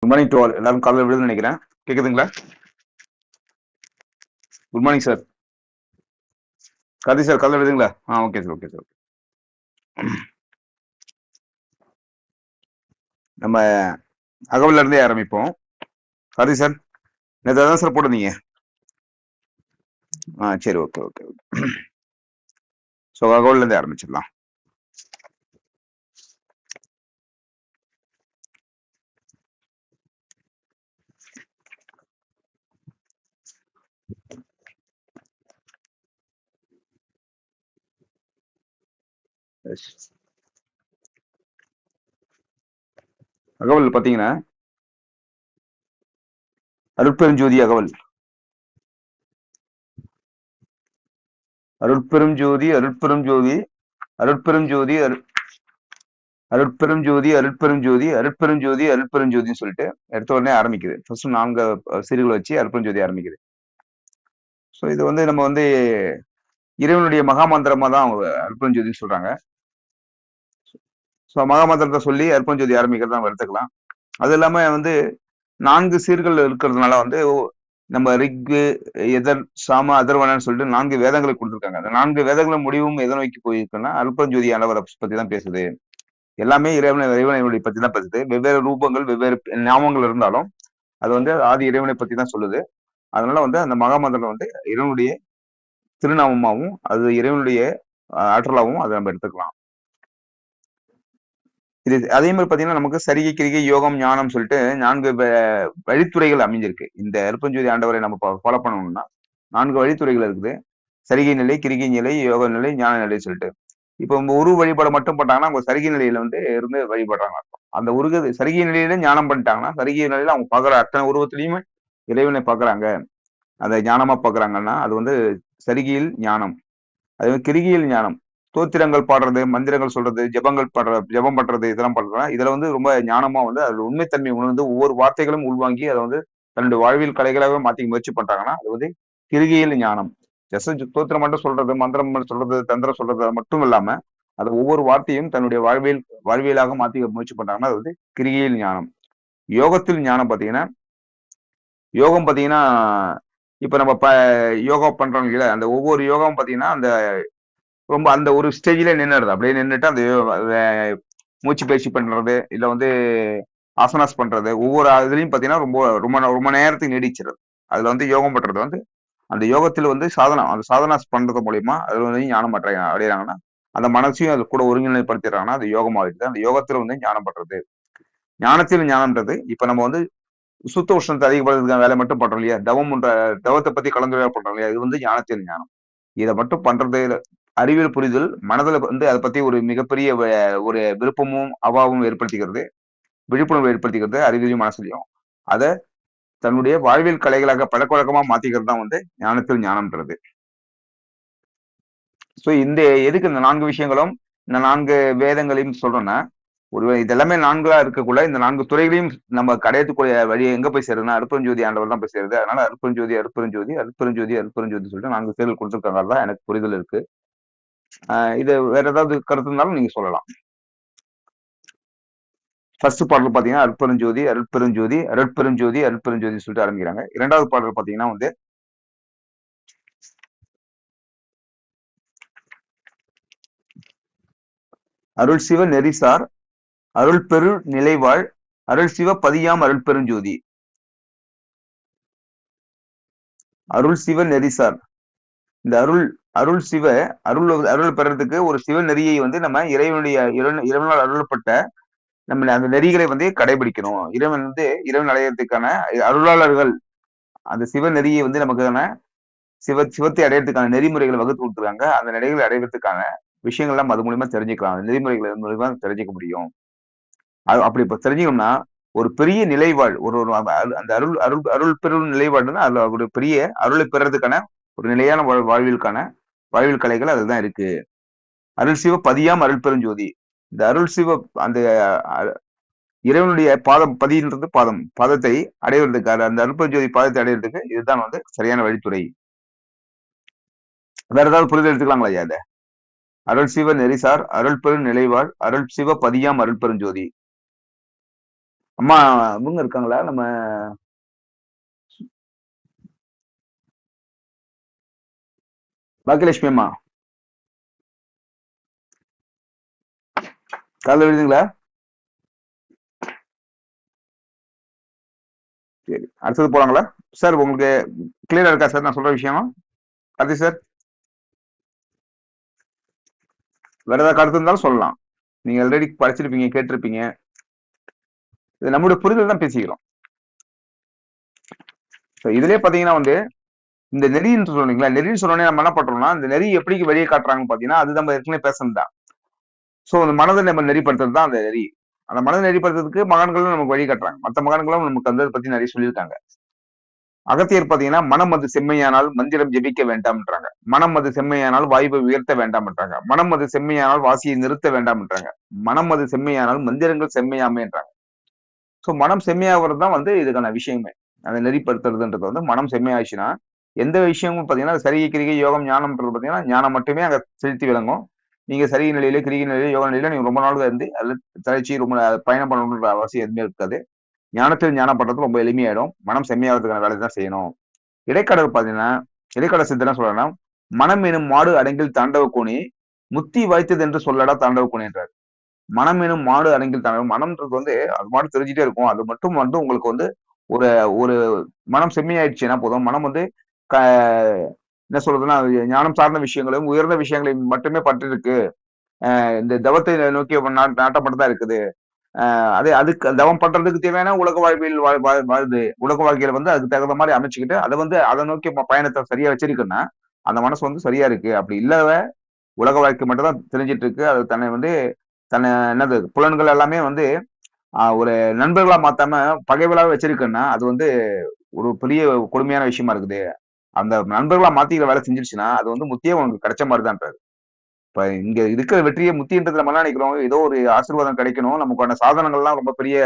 Good morning to all. எல்லாரும் காலையில் விடுதுன்னு நினைக்கிறேன். கேக்குதுங்களா? Good morning sir. Karthi sir காலையில் விடுதுங்களா? Okay sir, okay sir. நம்ம அகவல்ல இருந்தே ஆரம்பிப்போம். கார்த்தி சார், நேற்று அதான் சார் போட்டிருந்தீங்க. சரி, ஓகே ஓகே ஓகே. ஸோ அகவல்ல இருந்தே ஆரம்பிச்சிடலாம். அகவல் பார்த்தீங்கன்னா அருட்பெருஞ்சோதி அகவல். அருட்பெரும் ஜோதி அருட்பெரும் ஜோதி அருட்பெரும் ஜோதி அருட்பெரும் ஜோதி அருட்பெரும் ஜோதி அருட்பெரும் ஜோதி அருட்பெரும் ஜோதின்னு சொல்லிட்டு எடுத்த உடனே ஆரம்பிக்குது. ஃபர்ஸ்ட் 4 சீர்கள் வச்சு அருட்பெரும் ஜோதி ஆரம்பிக்குது. ஸோ இது வந்து நம்ம வந்து இறைவனுடைய மகாமந்திரமா தான் அருட்பெரும் ஜோதின்னு சொல்றாங்க. ஸோ மகாமந்திரத்தை சொல்லி அருட்பெரும் ஜோதி ஆரம்பிக்கிறத நம்ம எடுத்துக்கலாம். அது இல்லாம வந்து 4 சீர்கள் இருக்கிறதுனால வந்து நம்ம ரிக்கு, எதர், சாம, அதர்வனன்னு சொல்லிட்டு 4 வேதங்களை கொடுத்துருக்காங்க. அந்த 4 வேதங்களும் முடிவும் எதை நோக்கி போயிருக்குன்னா அருட்பெருஞ்சோதி ஆண்டவரை பத்தி தான் பேசுது. எல்லாமே இறைவனை பத்தி தான் பேசுது. வெவ்வேறு ரூபங்கள், வெவ்வேறு நாமங்கள் இருந்தாலும் அது வந்து ஆதி இறைவனை பத்தி தான் சொல்லுது. அதனால வந்து அந்த மகாமந்திரம் வந்து இறைவனுடைய திருநாமமாகவும் அது இறைவனுடைய ஆற்றலாகவும் அதை நம்ம எடுத்துக்கலாம். இது அதே மாதிரி பாத்தீங்கன்னா நமக்கு சரிகை, கிரிகை, யோகம், ஞானம் சொல்லிட்டு 4 வழித்துறைகள் அமைஞ்சிருக்கு. இந்த அருட்பெருஞ்சோதி ஆண்டவரை நம்ம ஃபாலோ பண்ணணும்னா 4 வழித்துறைகள் இருக்குது. சரிகை நிலை, கிரிகை நிலை, யோக நிலை, ஞான நிலை சொல்லிட்டு. இப்போ உருவ வழிபாடு மட்டும் பண்ணாங்கன்னா அவங்க சரிகை நிலையில வந்து இருந்து வழிபடுறாங்க. அந்த சரிகை நிலையில ஞானம் பண்ணிட்டாங்கன்னா சரிகை நிலையில அவங்க பாக்குற அத்தனை உருவத்திலையுமே இறைவனை பாக்குறாங்க, அதை ஞானமா பாக்குறாங்கன்னா அது வந்து சரிகையில் ஞானம். அதே மாதிரி கிரிகையில் ஞானம், தோத்திரங்கள் பாடுறது, மந்திரங்கள் சொல்றது, ஜபம் பண்றது, இதெல்லாம் பண்றதுனா இதுல வந்து ரொம்ப ஞானமா வந்து அதுல உண்மைத்தன்மை உணர்ந்து ஒவ்வொரு வார்த்தைகளும் உள்வாங்கி அதை வந்து தன்னுடைய வாழ்வியல் கலைகளாக மாத்தி முயற்சி பண்றாங்கன்னா அது வந்து கிரிகையில் ஞானம். ஜஸ்ட் தோத்திரம் மட்டும் சொல்றது, மந்திரம் சொல்றது, தந்திரம் சொல்றது அது மட்டும் இல்லாம அதை ஒவ்வொரு வார்த்தையும் தன்னுடைய வாழ்வியலாக மாத்தி முயற்சி பண்றாங்கன்னா அது வந்து கிரிகையில் ஞானம். யோகத்தில் ஞானம் பாத்தீங்கன்னா யோகம் பாத்தீங்கன்னா இப்ப நம்ம யோகா பண்றோம் இல்லையா, அந்த ஒவ்வொரு யோகாவும் பாத்தீங்கன்னா அந்த ரொம்ப அந்த ஒரு ஸ்டேஜ்ல நின்னுடுது. அப்படியே நின்றுட்டு அந்த மூச்சு பயிற்சி பண்றது, இல்ல வந்து ஆசனாஸ் பண்றது, ஒவ்வொரு இதுலயும் பாத்தீங்கன்னா ரொம்ப ரொம்ப ரொம்ப நேரத்துக்கு நீடிச்சிருது. அதுல வந்து யோகம் பண்றது வந்து அந்த யோகத்துல வந்து அந்த சாதனாஸ் பண்றது மூலியமா அதுல வந்து ஞானம் அடைகிறாங்கன்னா அந்த மனசையும் அது கூட ஒருங்கிணைப்படுத்திடுறாங்கன்னா அது யோகம் ஆகிடுது. அந்த யோகத்துல வந்து ஞானம் பண்றது. ஞானத்தில் ஞானம்ன்றது இப்ப நம்ம வந்து சுத்த உஷ்ணத்தை அதிகப்படுத்துறதுக்கான வேலை மட்டும் பண்றோம் இல்லையா, தவத்தை பத்தி கலந்துரையாடல் பண்றோம் இல்லையா, இது வந்து ஞானத்தில் ஞானம். இதை மட்டும் பண்றது அறிவியல் புரிதல் மனதில் வந்து அதை பத்தி ஒரு மிகப்பெரிய ஒரு விருப்பமும் அபாவமும் ஏற்படுத்திக்கிறது, விழிப்புணர்வு ஏற்படுத்திக்கிறது அறிவியலையும் மனசுலையும். அதை தன்னுடைய வாழ்வியல் கலைகளாக பழக்கவழக்கமா மாத்திக்கிறது தான் வந்து ஞானத்தில் ஞானம்ன்றது. ஸோ எதுக்கு இந்த 4 விஷயங்களும் இந்த 4 வேதங்களையும் சொல்றோம்னா இதெல்லாமே 4 இருக்கக்குள்ள இந்த 4 துறைகளையும் நம்ம கடையத்துக்கூடிய வழி எங்க போய் சேருதுன்னா அருட்பெருஞ்சோதி ஆண்டவர் தான் போய் சேருது. அதனால அருட்பெருஞ்சோதி அருட்பெருஞ்சோதி அருட்பெருஞ்சோதி அருட்பெருஞ்சோதி சொல்லிட்டு 4 பேர்கள் கொடுத்துருக்காங்க தான் எனக்கு புரிதல் இருக்கு. இது வேற ஏதாவது கருத்து இருந்தாலும் நீங்க சொல்லலாம். ஃபர்ஸ்ட் பாடல் பாத்தீங்கன்னா அருட்பெருஞ்சோதி அருட்பெருஞ்சோதி அருட்பெருஞ்சோதி அருட்பெருஞ்சோதி சொல்லிட்டு ஆரம்பிக்கிறாங்க. 2வது பாடல் பாத்தீங்கன்னா வந்து அருள் சிவ நெறிசார் அருள் பெரு நிலைவாழ் அருள் சிவ பதியாம் அருள் பெருஞ்சோதி. அருள் சிவ நெறிசார், இந்த அருள் சிவ அருள் பெறறதுக்கு ஒரு சிவ நெறியை வந்து நம்ம இறைவனால் அருளப்பட்ட நம்ம அந்த நெறிகளை வந்து கடைபிடிக்கணும். இறைவன் அடையிறதுக்கான அருளாளர்கள் அந்த சிவ நெறியை வந்து நமக்கான சிவத்தை அடையிறதுக்கான நெறிமுறைகளை வகுத்து கொடுத்துருக்காங்க. அந்த நெறிகளை அடைவதற்கான விஷயங்கள்லாம் அது மூலியமா தெரிஞ்சுக்கலாம். அந்த நெறிமுறைகளை மூலியமா தெரிஞ்சுக்க முடியும். அப்படி இப்ப தெரிஞ்சுக்கணும்னா ஒரு பெரிய நிலைவாழ் அந்த அருள் பெரும் நிலைவாழ்னா அதுல ஒரு பெரிய அருளை பெறதுக்கான ஒரு நிலையான வாழ்வியல் கலைகள் அதுதான் இருக்கு. அருள் சிவ பதியாம் அருள் பெருஞ்சோதி. இந்த அருள் சிவ அந்த இறைவனுடைய பதின்றது பாதத்தை அடைவதற்காக அந்த அருள் பெருஞ்சோதி பாதத்தை அடைவதற்கு இதுதான் வந்து சரியான வழித்துறை. வேற ஏதாவது புரிதல் எடுத்துக்கலாங்களா ஐயா? இதை அருள் சிவ நெறிசார் அருள் பெரும் நிலைவாழ் அருள் சிவ பதியாம் அருள் பெருஞ்சோதி. அம்மா இவங்க இருக்காங்களா நம்ம பாக்கியலட்சுமி அம்மா காலைல எழுதுங்களா? சரி, அடுத்தது போலாங்களா சார்? உங்களுக்கு கிளியரா இருக்கா சார் நான் சொல்ற விஷயம்? கார்த்தி சார், வேற ஏதாவது கருத்து இருந்தாலும் சொல்லலாம். நீங்க ஆல்ரெடி படிச்சிருப்பீங்க, கேட்டிருப்பீங்க. இது நம்மளுடைய புரிதல் தான் பேசிக்கிறோம். இதுலயே பாத்தீங்கன்னா வந்து இந்த நெறின்னு சொன்னீங்களா, நெறின்னு சொன்னோடனே நம்ம என்ன பண்றோம்னா, இந்த நெறி எப்படி வழியை காட்டுறாங்கன்னு பாத்தீங்கன்னா, அது நம்ம ஏற்கனவே பேசுனது தான். சோ அந்த மனதை நம்ம நெறிப்படுத்துறது தான் அந்த நெறி. அந்த மனதை நெறிப்படுத்துறதுக்கு மகான்களும் நமக்கு வழி காட்டுறாங்க. மத்த மகான்களும் நமக்கு அந்த பத்தி நிறைய சொல்லியிருக்காங்க. அகத்தியர் பாத்தீங்கன்னா, மனம் அது செம்மையானால் மந்திரம் ஜெபிக்க வேண்டாம்ன்றாங்க. மனம் அது செம்மையானால் வாயுவை உயர்த்த வேண்டாம்ன்றாங்க. மனம் அது செம்மையானால் வாசியை நிறுத்த வேண்டாம்ன்றாங்க. மனம் அது செம்மையானால் மந்திரங்கள் செம்மையாமேன்றாங்க. சோ மனம் செம்மையாகிறது தான் வந்து இதுக்கான விஷயமே. அதை நெறிப்படுத்துறதுன்றது வந்து மனம் செம்மையாச்சுன்னா, எந்த விஷயமும் பாத்தீங்கன்னா, சரிகை, கிரிகை, யோகம், ஞானம்ன்றது பாத்தீங்கன்னா, ஞானம் மட்டுமே அங்க செலுத்தி விளங்கும். நீங்க சரிகை நிலையில, கிரிகை நிலையில, யோக நிலையில நீங்க ரொம்ப நாள் இருந்து அதுல தளர்ச்சி ரொம்ப பயணம் பண்ணணுன்ற அவசியம் எதுவுமே இருக்காது. ஞானத்தில் ஞானம் பண்றது ரொம்ப எளிமையாயிடும். மனம் செம்மையாகிறதுக்கான வேலையை தான் செய்யணும். இடைக்காடர் பாத்தீங்கன்னா, இடைக்கால சித்தர் என்ன சொல்றாருன்னா, மனம் எனும் மாடு அடங்கில் தாண்டவ கோணி, முத்தி வாய்த்தது என்று சொல்லடா தாண்டவ கோணின்றார். மனம் எனும் மாடு அடங்கில் தாண்டவ, மனம்ன்றது வந்து அது மாடு தெரிஞ்சுட்டே இருக்கும். அது மட்டும் வந்து உங்களுக்கு வந்து ஒரு ஒரு மனம் செம்மையாயிடுச்சுன்னா போதும். மனம் வந்து க என்ன சொல்றதுன்னா, ஞானம் சார்ந்த விஷயங்களையும், உயர்ந்த விஷயங்களையும் மட்டுமே பற்றிருக்கு. இந்த தவத்தை நோக்கி நாட்டம் மட்டும் தான் இருக்குது. அது அதுக்கு தவம் பண்றதுக்கு தேவையான உலக வாழ்வியல் வாழுது. உலக வாழ்க்கையில வந்து அதுக்கு தகுந்த மாதிரி அமைச்சுக்கிட்டு, அதை வந்து அதை நோக்கி பயணத்தை சரியா வச்சிருக்குன்னா, அந்த மனசு வந்து சரியா இருக்கு. அப்படி இல்ல உலக வாழ்க்கை மட்டும் தான் தெரிஞ்சிட்டு இருக்கு. அது தன்னை வந்து தன்னை என்னது புலன்கள் எல்லாமே வந்து ஒரு நண்பர்களா மாத்தாம பகைவலாக வச்சிருக்குன்னா, அது வந்து ஒரு பெரிய கொடுமையான விஷயமா இருக்குது. அந்த நண்பர்களா மாத்திக்கிற வேலை செஞ்சிருச்சுன்னா, அது வந்து முத்தியே உனக்கு கிடைச்ச மாதிரி தான்றாரு. இப்ப இங்க இருக்கிற வெற்றியை முத்தின்றது நம்ம என்ன நினைக்கிறோம்? ஏதோ ஒரு ஆசீர்வாதம் கிடைக்கணும். நமக்கான சாதனங்கள்லாம் ரொம்ப பெரிய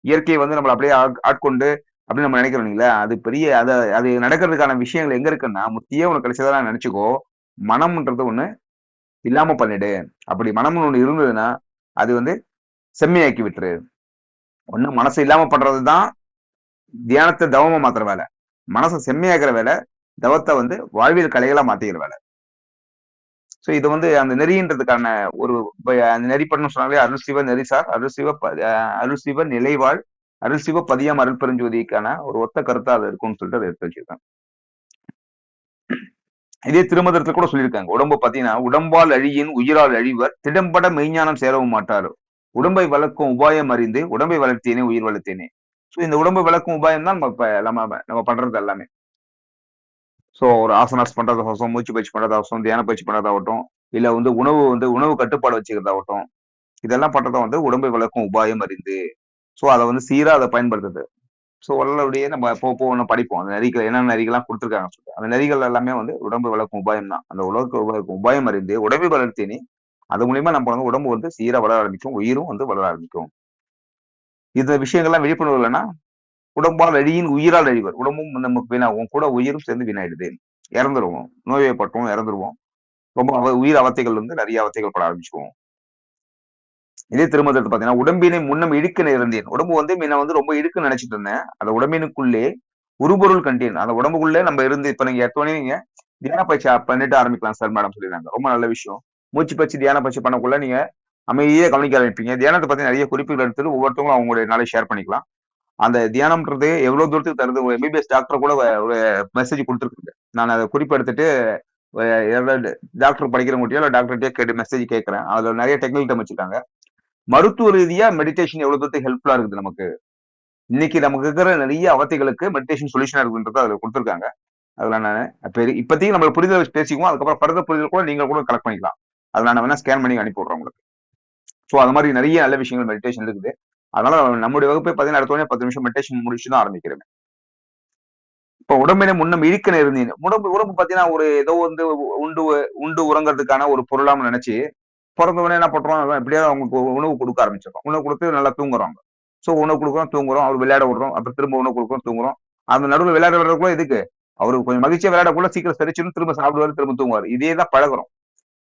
இயற்கை வந்து நம்மள அப்படியே ஆட்கொண்டு அப்படின்னு நம்ம நினைக்கிறோம் இல்லைங்களா? அது பெரிய அது நடக்கிறதுக்கான விஷயங்கள் எங்க இருக்குன்னா, முத்தியே உனக்கு கிடைச்சதா நினைச்சுக்கோ. மனம்ன்றது ஒண்ணு இல்லாம பண்ணிடு. அப்படி மனம்னு ஒண்ணு இருந்ததுன்னா, அது வந்து செம்மையாக்கி விட்டுரு. ஒண்ணு மனசு இல்லாம பண்றது தான் தியானத்த தவமா மாத்துற வேலை. மனச செம்மையாக்குற வேலை, தவத்த வந்து வாழ்வியல் கலைகளா மாத்திக்கிற வேலை. சோ இது வந்து அந்த நெறின்றதுக்கான ஒரு அந்த நெறிப்படணும்னு சொன்னாலே அருள் சிவ நெறிசார், அருள் சிவ நிலைவாழ், அருள் சிவ பதியாம் அருள் பெருஞ்சோதிக்கான ஒரு ஒத்த கருத்தா அது இருக்கும்னு சொல்லிட்டு அதை எடுத்து வச்சிருக்காங்க. இதே திருமந்திரத்துல கூட சொல்லியிருக்காங்க. உடம்பு பாத்தீங்கன்னா, உடம்பால் அழியின் உயிரால் அழிவர் திடம்பட மெய்ஞானம் சேரவும் மாட்டார். உடம்பை வளர்க்கும் உபாயம் அறிந்து உடம்பை வளர்த்தேனே உயிர் வளர்த்தேனே. சோ இந்த உடம்பை வளர்க்கும் உபாயம் தான் நம்ம இப்ப நம்ம பண்றது எல்லாமே. சோ ஒரு ஆசனாஸ் பண்றதாகட்டும், மூச்சு பயிற்சி பண்றதாகட்டும், தியான பயிற்சி பண்றதாகட்டும், இல்ல வந்து உணவு கட்டுப்பாடு வச்சுக்கிறதாகட்டும், இதெல்லாம் பண்றத வந்து உடம்பை வளர்க்கும் உபாயம் அறிந்து. சோ அத வந்து சீரா அதை பயன்படுத்துது. சோ வள்ளலுடைய நம்ம ஒண்ணு படிப்போம். அந்த நெறிகள் என்னென்ன நெறிகள்லாம் கொடுத்துருக்காங்கன்னு சொல்லிட்டு. அந்த நெறிகள் எல்லாமே வந்து உடம்பை வளர்க்கும் உபாயம் தான். அந்த வளர்க்கும் உபாயம் அறிந்து உடம்பை வளர்த்தேனே. அது மூலியமா நம்ம வந்து உடம்பு வந்து சீரா வளர ஆரம்பிக்கும். உயிரும் வந்து வளர ஆரம்பிக்கும். இந்த விஷயங்கள்லாம் விழிப்புணர்வு இல்லைன்னா, உடம்பால் அழியின் உயிரால் அழிவர். உடம்பும் நமக்கு வீணாகும். கூட உயிரும் சேர்ந்து வீணாயிடுது. இறந்துருவோம். நோய்வாய்ப்பட்டுருவோம், இறந்துருவோம். ரொம்ப உயிர் அவத்தைகள் வந்து நிறைய அவத்தைகள் பட ஆரம்பிச்சுக்குவோம். இதே திருமணத்தை பாத்தீங்கன்னா, உடம்பினை முன்னம் இழுக்க நேர்ந்தேன். உடம்பு வந்து முன்ன வந்து ரொம்ப இழுக்குன்னு நினைச்சிட்டு இருந்தேன். அந்த உடம்பினுக்குள்ளே உருபொருள் கண்டேன். அந்த உடம்புக்குள்ளே நம்ம இருந்து இப்ப நீங்க எடுத்தோடனே நீங்க தியான பயிற்சி பண்ணிட்டு ஆரம்பிக்கலாம் சார் மேடம் சொல்லிருந்தாங்க. ரொம்ப நல்ல விஷயம். மூச்சு பயிற்சி, தியான பயிற்சி பண்ணக்குள்ள நீங்க அமைதியா கவனிக்க ஆரம்பிப்பீங்க. தியானத்தை பத்தி நிறைய குறிப்புகள் எடுத்துட்டு ஒவ்வொருத்தவங்களும் அவங்களுடைய நாலேஜ் ஷேர் பண்ணிக்கலாம். அந்த தியானம்ன்றது எவ்வளவு தூரத்துக்கு தருது, ஒரு எம்பிபிஎஸ் டாக்டர் கூட ஒரு மெசேஜ் கொடுத்துருக்காங்க. நான் அதை குறிப்பு எடுத்துட்டு டாக்டர் படிக்கிறவங்ககிட்டயோ இல்ல டாக்டர்கிட்டயோ கேட்டு மெசேஜ் கேட்கிறேன். அதுல நிறைய டெக்னிக்கல் டேர்ம் வச்சிருக்காங்க. மருத்துவ ரீதியா மெடிடேஷன் எவ்வளவு தூரத்துக்கு ஹெல்ப்ஃபுல்லா இருக்குது நமக்கு. இன்னைக்கு நமக்கு இருக்கிற நிறைய அவத்தைகளுக்கு மெடிடேஷன் சொல்யூஷனா இருக்குன்றது அதுல கொடுத்துருக்காங்க. அதுல நான் இப்போதைக்கு நம்ம புரிதல் வச்சு பேசிக்குவோம். அதுக்கப்புறம் ஃபர்தர் புரிதல் கூட நீங்க கூட கலெக்ட் பண்ணிக்கலாம். அதுல நான் வேணா ஸ்கேன் பண்ணி அனுப்பி விடுறேன் உங்களுக்கு. சோ அது மாதிரி நிறைய நல்ல விஷயங்கள் மெடிடேஷன் இருக்குது. அதனால நம்முடைய வகுப்பை பார்த்தீங்கன்னா அடுத்த 10 நிமிஷம் மெடிடேஷன் முடிச்சு தான் ஆரம்பிக்கிறேன். இப்ப உடம்பினை முன்னம் இழுக்க இருந்தீங்க. உடம்பு உடம்பு பார்த்தீங்கன்னா ஒரு ஏதோ வந்து உண்டு உண்டு உறங்குறதுக்கான ஒரு பொருளாம நினைச்சு பிறந்த உடனே என்ன பண்றோம், எப்படியாவது அவங்களுக்கு உணவு கொடுக்க ஆரம்பிச்சிடறோம். உணவு கொடுத்து நல்லா தூங்குறாங்க. சோ உணவு கொடுக்குறோம், தூங்குறோம். அவர் விளையாட விடுறோம். அப்புறம் திரும்ப உணவு கொடுக்குறோம், தூங்குறோம். அந்த நடுவுல விளையாட விடுறதுக்குள்ள எதுக்கு? அவருக்கு கொஞ்சம் மகிழ்ச்சியா விளையாடக்குள்ள சீக்கிரம் செரிச்சிடும், திரும்ப சாப்பிடுவாரு, திரும்ப தூங்குவாரு. இதே தான் பழகுறோம்.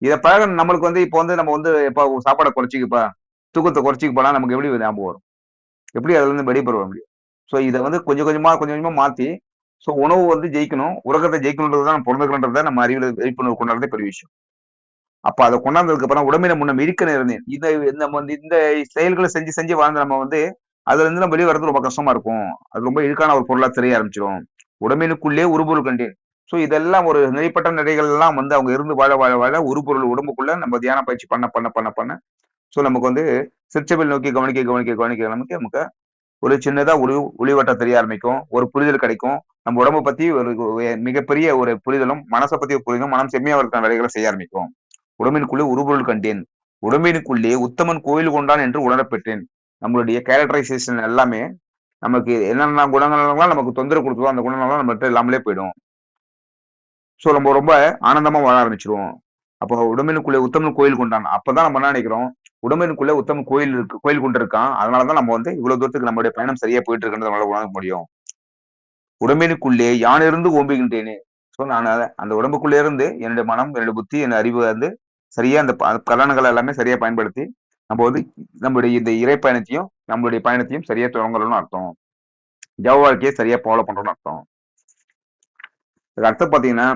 இதை பழக நம்மளுக்கு வந்து இப்போ வந்து நம்ம வந்து இப்ப சாப்பாடை குறைச்சிக்கப்பா, தூக்கத்தை குறைச்சிக்கப்பா நமக்கு எப்படி ஞாபகம் வரும்? எப்படி அதுல இருந்து வெளிப்பட முடியும்? ஸோ இதை வந்து கொஞ்சம் கொஞ்சமா மாத்தி, ஸோ உணவு வந்து ஜெயிக்கணும், உறக்கத்தை ஜெயிக்கணுன்றது தான் பிறந்துக்கிறன்றத நம்ம அறிவுல விழிப்புணர்வு கொண்டாடுறதே பெரிய விஷயம். அப்ப அதை கொண்டாந்ததுக்கு அப்புறம் உடம்பின முன்னம் இழுக்க நேர்ந்தேன். இதை நம்ம வந்து இந்த செயல்களை செஞ்சு செஞ்சு வாழ்ந்த நம்ம வந்து அதுல இருந்து நம்ம வெளியே வர்றது ரொம்ப கஷ்டமா இருக்கும். அது ரொம்ப இழுக்கான ஒரு பொருளா தெரிய ஆரம்பிச்சிடும். உடம்பினுக்குள்ளே உருபொருள் கண்டேன். ஸோ இதெல்லாம் ஒரு நிலைப்பட்ட நிலைகள் எல்லாம் வந்து அவங்க இருந்து வாழ வாழ வாழ உருபொருள் உடம்புக்குள்ள நம்ம தியான பயிற்சி பண்ண பண்ண பண்ண பண்ண ஸோ நமக்கு வந்து சிற்சபையில் நோக்கி கவனிக்க கவனிக்க கவனிக்க நமக்கு நமக்கு ஒரு சின்னதா ஒளிவட்டம் தெரிய ஆரம்பிக்கும். ஒரு புரிதல் கிடைக்கும். நம்ம உடம்ப பத்தி ஒரு மிகப்பெரிய ஒரு புரிதலும், மனசை பத்தி ஒரு புரிதலும், மனம் செம்மையாவதற்கான வேலைகளை செய்ய ஆரம்பிக்கும். உடம்பினுக்குள்ளே உருபொருள் கண்டேன். உடம்பினுக்குள்ளே உத்தமன் கோயில் கொண்டான் என்று உணரப்பெற்றேன். நம்மளுடைய கேரக்டரைசேஷன் எல்லாமே நமக்கு என்னென்ன குணங்கள்லாம் நமக்கு தொந்தரவு கொடுத்ததோ அந்த குணங்கள்லாம் நம்மகிட்ட இல்லாமலே போயிடும். ஸோ நம்ம ரொம்ப ஆனந்தமா வாழ ஆரம்பிச்சிருவோம். அப்போ உடம்பினுக்குள்ளே உத்தமன் கோயில் கொண்டான். அப்பதான் நம்ம என்ன நினைக்கிறோம், உடம்பினுக்குள்ளே உத்தமன் கோயில் இருக்கு, கோயில் கொண்டு இருக்கான். அதனாலதான் நம்ம வந்து இவ்வளவு தூரத்துக்கு நம்மளுடைய பயணம் சரியா போயிட்டு இருக்குன்னு நம்மளால உணர முடியும். உடம்பினுக்குள்ளே யானிருந்து ஓம்புகின்றேனே. ஸோ நான் அந்த உடம்புக்குள்ளே இருந்து என்னுடைய மனம், என்னுடைய புத்தி, என் அறிவு வந்து சரியா அந்த கலன்கள் எல்லாமே சரியா பயன்படுத்தி நம்ம வந்து நம்மளுடைய இந்த இறை பயணத்தையும் நம்மளுடைய பயணத்தையும் சரியா தொடங்கணும்னு அர்த்தம். ஜவ வாழ்க்கையை சரியா ஃபாலோ பண்றோம்னு அர்த்தம். அதுக்கு அர்த்தம் பாத்தீங்கன்னா,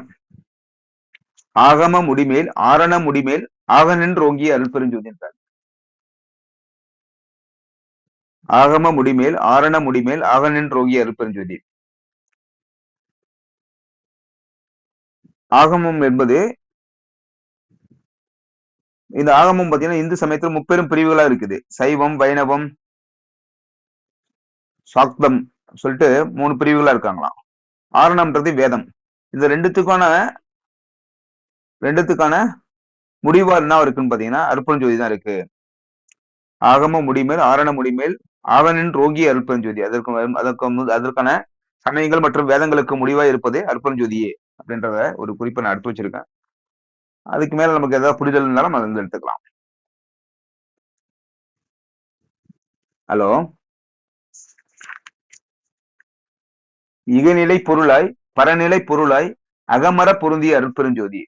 ஆகம முடிமேல் ஆரண முடிமேல் ஆக நின்று ஓங்கிய அருள்பெருஞ்சோதி என்றார். ஆகம முடிமேல் ஆரண முடிமேல் ஆக நின்று ஓங்கிய அருள்பெருஞ்சோதி. ஆகமம் என்பது இந்த ஆகமம் பாத்தீங்கன்னா இந்து சமயத்துல முப்பெரும் பிரிவுகளா இருக்குது. சைவம், வைணவம், சாக்தம் சொல்லிட்டு 3 பிரிவுகளா இருக்காங்களாம். ஆரணம்ன்றது வேதம். இந்த ரெண்டுத்துக்கான முடிவா என்ன இருக்குன்னு பாத்தீங்கன்னா அருட்பெருஞ்சோதி தான் இருக்கு. ஆகம முடிமேல் ஆரண முடிமேல் ஆவனின் ரோகி அருட்பெருஞ்சோதி. அதற்கான சமயங்கள் மற்றும் வேதங்களுக்கு முடிவா இருப்பது அருட்பெருஞ்சோதியே அப்படின்றத ஒரு குறிப்பை நான் எடுத்து வச்சிருக்கேன். அதுக்கு மேல நமக்கு ஏதாவது புரிதல் இருந்தாலும் அதை வந்து எடுத்துக்கலாம். ஹலோ. இகநிலை பொருளாய் பரநிலை பொருளாய் அகமர பொருந்திய அருட்பெருஞ்சோதி.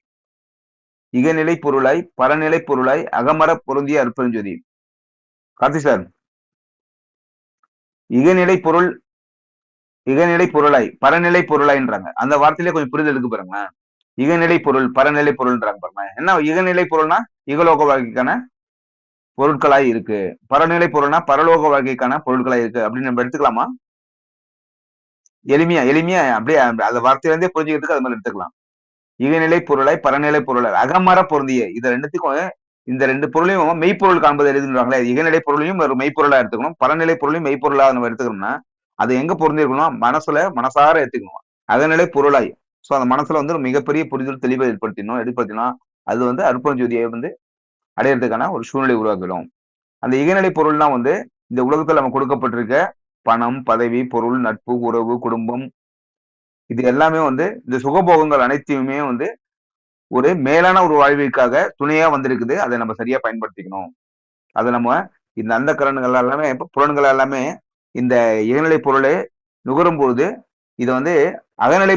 இகநிலை பொருளாய் பரநிலை பொருளாய் அகமர பொருந்திய அருட்பெருஞ்சோதி. கார்த்தி சார், இகநிலை பொருள் இகநிலை பொருளாய் பரநிலை பொருளாய்ன்றாங்க. அந்த வார்த்தையிலே கொஞ்சம் புரிதல் இருக்கு பாருங்களேன். இகநிலை பொருள் பரநிலை பொருள்ன்றாங்க பாருங்க. என்ன இகநிலை பொருள்னா இகலோக வாழ்க்கைக்கான பொருட்களாய் இருக்கு, பரநிலை பொருள்னா பரலோக வாழ்க்கைக்கான பொருட்களாய் இருக்கு அப்படின்னு நம்ம எடுத்துக்கலாமா? எளிமையா எளிமையா அப்படியே அந்த வார்த்தையில இருந்தே புரிஞ்சுக்கிறதுக்கு அது மாதிரி எடுத்துக்கலாம். இகநிலை பொருளாய் பரநிலை பொருளாய் அகமர பொருந்திய இது ரெண்டுத்துக்கும் இந்த 2 பொருளையும் மெய்ப்பொருள் காண்பது எழுதுறாங்களே, இகநிலை பொருளையும் ஒரு மெய்ப்பொருளா எடுத்துக்கணும், பரநிலை பொருளையும் மெய்ப்பொருளா நம்ம எடுத்துக்கணும்னா அது எங்க பொருந்திருக்கணும், மனசார எடுத்துக்கணும். அகநிலை பொருளாய் சோ அந்த மனசுல வந்து ஒரு மிகப்பெரிய புரிதல் தெளிவை ஏற்படுத்தினா அது வந்து அருட்பெருஞ்சோதியை வந்து அடையறதுக்கான ஒரு சூழ்நிலை உருவாக்கிடும். அந்த இகநிலை பொருள்னா வந்து இந்த உலகத்துல நம்ம கொடுக்கப்பட்டிருக்க பணம், பதவி, பொருள், நட்பு, உறவு, குடும்பம் இது எல்லாமே வந்து இந்த சுகபோகங்கள் அனைத்தையுமே வந்து ஒரு மேலான ஒரு வாழ்விற்காக துணையா வந்திருக்குது. அதை நம்ம சரியா பயன்படுத்திக்கணும். அதை நம்ம இந்த அந்த கரணங்கள் எல்லாமே புலன்கள் எல்லாமே இந்த இகநிலை பொருளை நுகரும் பொழுது இது வந்து அகநிலை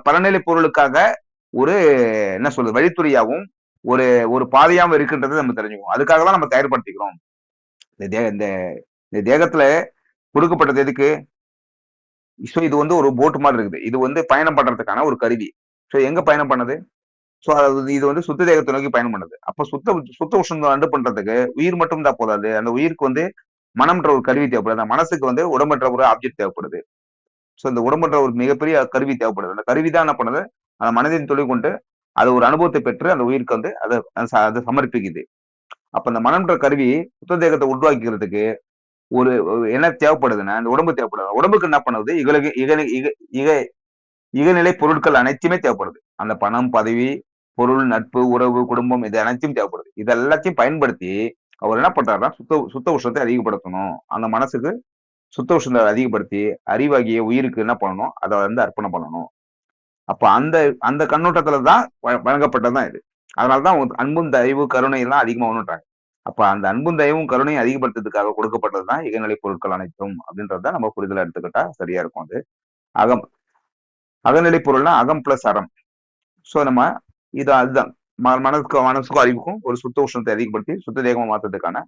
பரநிலை பொருளுக்காக ஒரு என்ன சொல்றது வழித்துறையாகவும் ஒரு ஒரு பாதையாகவும் இருக்கின்றதை நம்ம தெரிஞ்சுக்கணும். அதுக்காக தான் நம்ம தயார்படுத்திக்கிறோம். இந்த தேகத்துல கொடுக்கப்பட்டது எதுக்கு? ஸோ இது வந்து ஒரு போட் மாதிரி இருக்குது. இது வந்து பயணம் பண்றதுக்கான ஒரு கருவி. ஸோ எங்க பயணம் பண்ணுது? ஸோ இது வந்து சுத்த தேகத்தை நோக்கி பயணம் பண்ணுது. அப்ப சுத்த உஷ்ணம் அண்டு பண்றதுக்கு உயிர் மட்டும் தான் போதாது. அந்த உயிருக்கு வந்து மனம்ன்ற ஒரு கருவி தேவைப்படுது. அந்த மனசுக்கு வந்து உடம்புன்ற ஒரு ஆப்ஜெக்ட் தேவைப்படுது. ஸோ இந்த உடம்புன்ற ஒரு மிகப்பெரிய கருவி தேவைப்படுது. அந்த கருவி தான் என்ன பண்ணுது? அந்த மனதின் துணை கொண்டு அது ஒரு அனுபவத்தை பெற்று அந்த உயிருக்கு வந்து அதை சமர்ப்பிக்குது. அப்ப அந்த மனம்ன்ற கருவி சுத்த தேகத்தை உருவாக்கிக்கிறதுக்கு என்ன தேவைப்படுதுன்னா இந்த உடம்பு தேவைப்படுது. உடம்புக்கு என்ன பண்ணுது? இகநிலை பொருட்கள் அனைத்துமே தேவைப்படுது. அந்த பணம், பதவி, பொருள், நட்பு, உறவு, குடும்பம் இது அனைத்தும் தேவைப்படுது. இது எல்லாத்தையும் பயன்படுத்தி அவர் என்ன பண்றாருன்னா சுத்த உஷ்ணத்தை அதிகப்படுத்தணும். அந்த மனசுக்கு சுத்த உஷ்ணத்தை அதிகப்படுத்தி அறிவாகிய உயிருக்கு என்ன பண்ணணும்? அதை வந்து அர்ப்பணம் பண்ணணும். அப்ப அந்த அந்த கண்ணோட்டத்துல தான் வழங்கப்பட்டதுதான் இது. அதனாலதான் அன்பும் தயவு கருணை எல்லாம் அதிகமா ஒண்ணுட்டாங்க. அப்ப அந்த அன்பும் தயவும் கருணையும் அதிகப்படுத்துறதுக்காக கொடுக்கப்பட்டதுதான் இகநிலை பொருட்கள் அனைத்தும் அப்படின்றத நம்ம புரிதலா எடுத்துக்கிட்டா சரியா இருக்கும். அது அகம் அகநிலை பொருள்னா அகம் பிளஸ் அறம். சோ நம்ம இது அதுதான் மனசுக்கும் அறிவுக்கும் ஒரு சுத்த உஷ்ணத்தை அதிகப்படுத்தி சுத்த தேகமா மாத்துறதுக்கான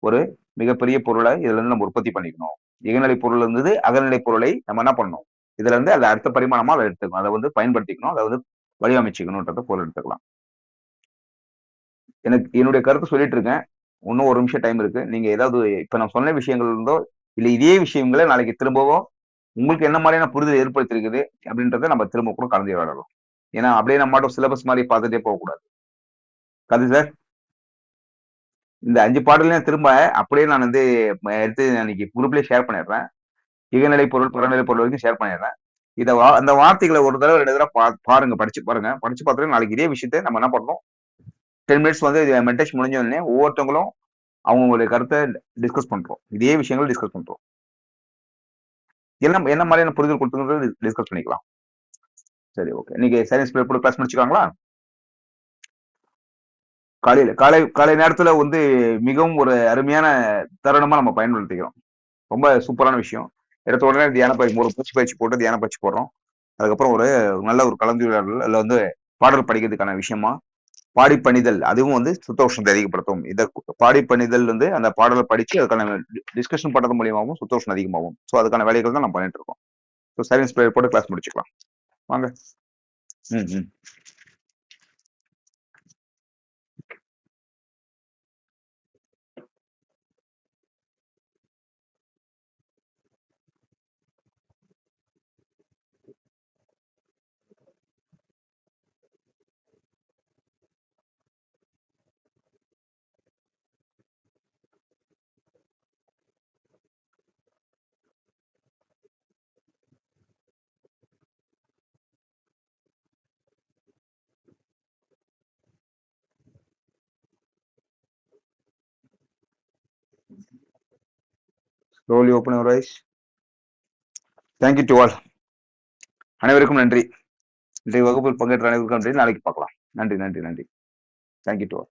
ஒரு மிகப்பெரிய பொருளை இதுல இருந்து நம்ம உற்பத்தி பண்ணிக்கணும். இகநிலை பொருள் இருந்தது அகநிலை பொருளை நம்ம என்ன பண்ணணும், இதுல இருந்து அதை அடுத்த பரிமாணமா அதை எடுத்துக்கணும், அதை வந்து பயன்படுத்திக்கணும், அதை வந்து வடிவமைச்சுக்கணும்ன்றத பொருள் எடுத்துக்கலாம். எனக்கு என்னுடைய கருத்து சொல்லிட்டு இருக்கேன். இன்னும் ஒரு நிமிஷம் டைம் இருக்கு. நீங்க ஏதாவது இப்ப நான் சொன்ன விஷயங்கள் இருந்தோ இல்ல இதே விஷயங்களை நாளைக்கு திரும்பவும் உங்களுக்கு என்ன மாதிரியான புரிதல் ஏற்படுத்திருக்குது அப்படின்றத நம்ம திரும்ப கூட கலந்துரையாடலாம். ஏன்னா அப்படியே நம்ம மட்டும் சிலபஸ் மாதிரி பார்த்துட்டே போகக்கூடாது. கது சார், இந்த 5 பாடலையும் திரும்ப அப்படியே நான் வந்து எடுத்து அன்னைக்கு குரூப்லயே ஷேர் பண்ணிடுறேன். இகநிலை பொருள், புறநிலை பொருள் வரைக்கும் ஷேர் பண்ணிடுறேன். அந்த வார்த்தைகளை ஒரு தடவை 2 தடவை பாருங்க, படிச்சு பாருங்க. படிச்சு பார்த்துட்டு நாளைக்கு இதே விஷயத்த நம்ம என்ன பண்ணணும், 10 மினிட்ஸ் வந்து மெடிடேஷன் முடிஞ்ச உடனே ஒவ்வொருத்தவங்களும் அவங்களுடைய கருத்தை டிஸ்கஸ் பண்றோம். இதே விஷயங்கள் டிஸ்கஸ் பண்றோம். என்ன என்ன மாதிரியான புரிதல் கொடுத்துங்கிறது டிஸ்கஸ் பண்ணிக்கலாம். சரி, ஓகே. இன்னைக்கு சயின்ஸ் பேப்பர் கிளாஸ் முடிச்சுக்காங்களா? காலையில காலை காலை நேரத்துல வந்து மிகவும் ஒரு அருமையான தருணமா நம்ம பயன்படுத்திக்கிறோம். ரொம்ப சூப்பரான விஷயம். எடுத்த உடனே தியான பயிற்சி, ஒரு மூச்சு பயிற்சி போட்டு தியான பயிற்சி போடுறோம். அதுக்கப்புறம் ஒரு நல்ல ஒரு கலந்துரையாடல், அதுல வந்து பாடல் படிக்கிறதுக்கான விஷயமா பாடி பணிதல், அதுவும் வந்து சுத்த உஷ்ணத்தை அதிகப்படுத்தும். இத பாடி பணிதல் வந்து அந்த பாடலை படிச்சு அதுக்கான டிஸ்கஷன் பண்றது மூலியமாகவும் சுத்த உஷ்ணம் அதிகமாகும். ஸோ அதுக்கான வேலைகள் தான் நம்ம பண்ணிட்டு இருக்கோம். ஸோ சயின்ஸ் போட்டு கிளாஸ் முடிச்சுக்கலாம். வாங்க. ம் ம் slowly open your eyes. Thank you to all. அனைவருக்கும் நன்றி. இன்றைய வகுப்பில் பங்கேற்ற அனைவருக்கும் நன்றி. நாளைக்கு பார்க்கலாம். நன்றி நன்றி நன்றி. Thank you to all.